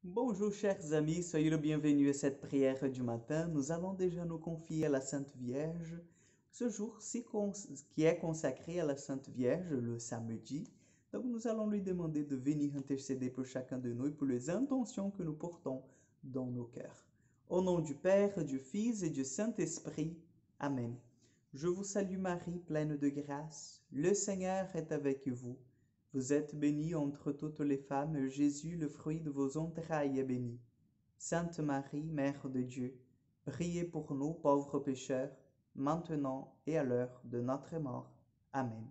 Bonjour chers amis, soyez le bienvenu à cette prière du matin. Nous allons déjà nous confier à la Sainte Vierge. Ce jour-ci qui est consacré à la Sainte Vierge, le samedi. Donc nous allons lui demander de venir intercéder pour chacun de nous et pour les intentions que nous portons dans nos cœurs. Au nom du Père, du Fils et du Saint-Esprit. Amen. Je vous salue Marie, pleine de grâce. Le Seigneur est avec vous. Vous êtes bénie entre toutes les femmes, et Jésus, le fruit de vos entrailles, est béni. Sainte Marie, Mère de Dieu, priez pour nous pauvres pécheurs, maintenant et à l'heure de notre mort. Amen.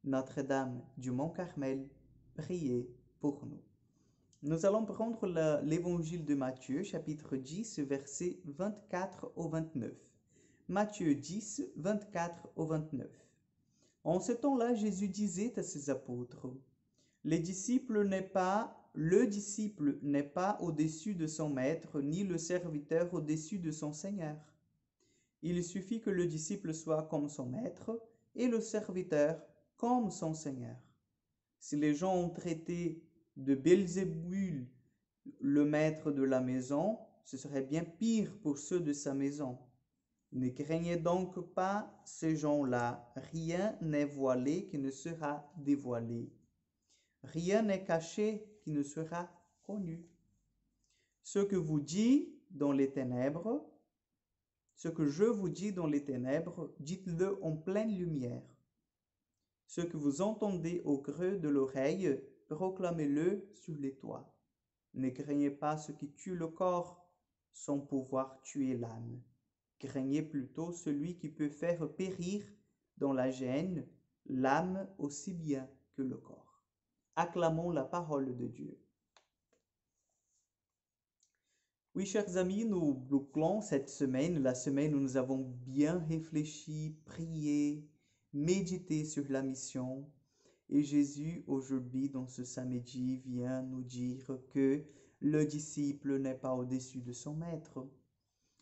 Notre-Dame du Mont Carmel, priez pour nous. Nous allons prendre l'évangile de Matthieu, chapitre 10, versets 24 au 29. Matthieu 10, 24 au 29. En ce temps-là, Jésus disait à ses apôtres, le disciple n'est pas au-dessus de son maître, ni le serviteur au-dessus de son Seigneur. Il suffit que le disciple soit comme son maître et le serviteur comme son Seigneur. Si les gens ont traité de Belzébul le maître de la maison, ce serait bien pire pour ceux de sa maison. Ne craignez donc pas ces gens-là, rien n'est voilé qui ne sera dévoilé. Rien n'est caché qui ne sera connu. Ce que vous dit dans les ténèbres, ce que je vous dis dans les ténèbres, dites-le en pleine lumière. Ce que vous entendez au creux de l'oreille, proclamez-le sur les toits. Ne craignez pas ce qui tue le corps sans pouvoir tuer l'âme. Craignez plutôt celui qui peut faire périr dans la gêne l'âme aussi bien que le corps. Acclamons la parole de Dieu. Oui, chers amis, nous bouclons cette semaine, la semaine où nous avons bien réfléchi, prié, médité sur la mission. Et Jésus, aujourd'hui, dans ce samedi, vient nous dire que le disciple n'est pas au-dessus de son maître.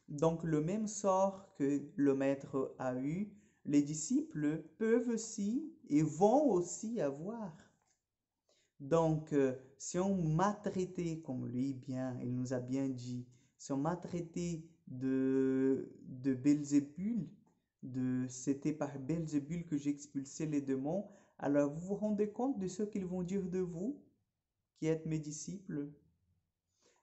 Donc, le même sort que le maître a eu, les disciples peuvent aussi et vont aussi avoir. Donc, si on m'a traité comme lui, bien, il nous a bien dit, si on m'a traité de Belzébul, c'était par Belzébul que j'expulsais les démons, alors vous vous rendez compte de ce qu'ils vont dire de vous, qui êtes mes disciples?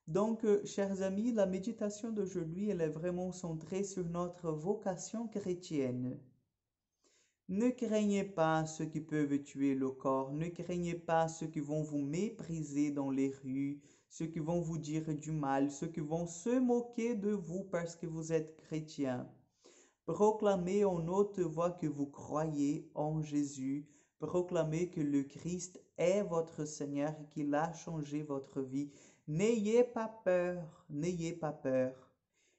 Donc, chers amis, la méditation d'aujourd'hui, elle est vraiment centrée sur notre vocation chrétienne. Ne craignez pas ceux qui peuvent tuer le corps, ne craignez pas ceux qui vont vous mépriser dans les rues, ceux qui vont vous dire du mal, ceux qui vont se moquer de vous parce que vous êtes chrétien. Proclamez en haute voix que vous croyez en Jésus, proclamez que le Christ est votre Seigneur et qu'il a changé votre vie. N'ayez pas peur, n'ayez pas peur.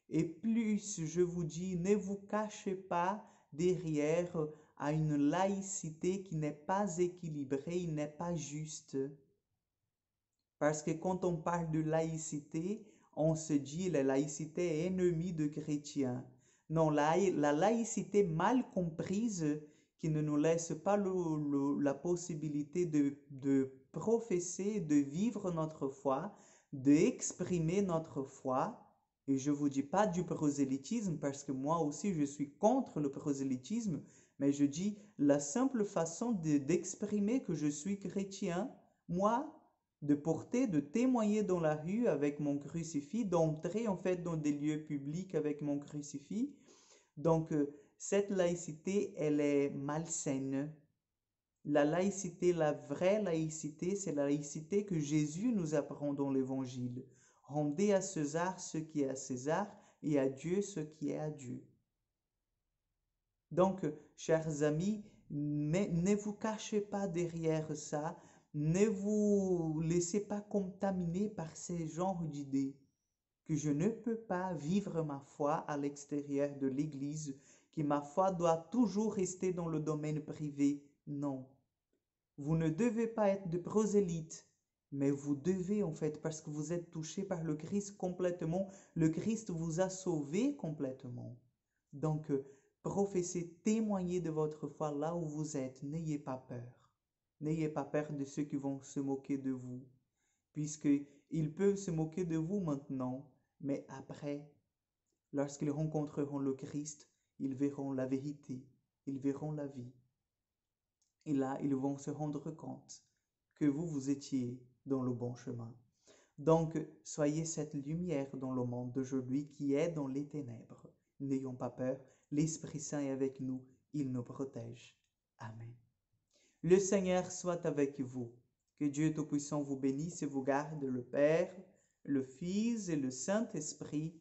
Et plus, je vous dis, ne vous cachez pas derrière à une laïcité qui n'est pas équilibrée, n'est pas juste. Parce que quand on parle de laïcité, on se dit la laïcité est ennemie de chrétiens. Non, la laïcité mal comprise qui ne nous laisse pas la possibilité de professer, de vivre notre foi, d'exprimer notre foi. Et je ne vous dis pas du prosélytisme parce que moi aussi je suis contre le prosélytisme, mais je dis la simple façon d'exprimer que je suis chrétien, moi, de porter, de témoigner dans la rue avec mon crucifix, d'entrer en fait dans des lieux publics avec mon crucifix. Donc, cette laïcité, elle est malsaine. La laïcité, la vraie laïcité, c'est la laïcité que Jésus nous apprend dans l'Évangile. Rendez à César ce qui est à César et à Dieu ce qui est à Dieu. Donc, chers amis, ne vous cachez pas derrière ça, ne vous laissez pas contaminer par ces genres d'idées que je ne peux pas vivre ma foi à l'extérieur de l'Église, que ma foi doit toujours rester dans le domaine privé. Non. Vous ne devez pas être de prosélyte, mais vous devez en fait, parce que vous êtes touché par le Christ complètement, le Christ vous a sauvé complètement. Donc, professez, témoignez de votre foi là où vous êtes, n'ayez pas peur. N'ayez pas peur de ceux qui vont se moquer de vous, puisqu'ils peuvent se moquer de vous maintenant, mais après, lorsqu'ils rencontreront le Christ, ils verront la vérité, ils verront la vie. Et là, ils vont se rendre compte que vous étiez dans le bon chemin. Donc, soyez cette lumière dans le monde d'aujourd'hui qui est dans les ténèbres. N'ayons pas peur, l'Esprit Saint est avec nous, il nous protège. Amen. Le Seigneur soit avec vous. Que Dieu Tout-Puissant vous bénisse et vous garde, le Père, le Fils et le Saint-Esprit.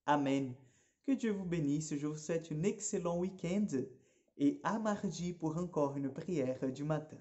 Amen. Que Dieu vous bénisse. Je vous souhaite un excellent week-end et à mardi pour encore une prière du matin.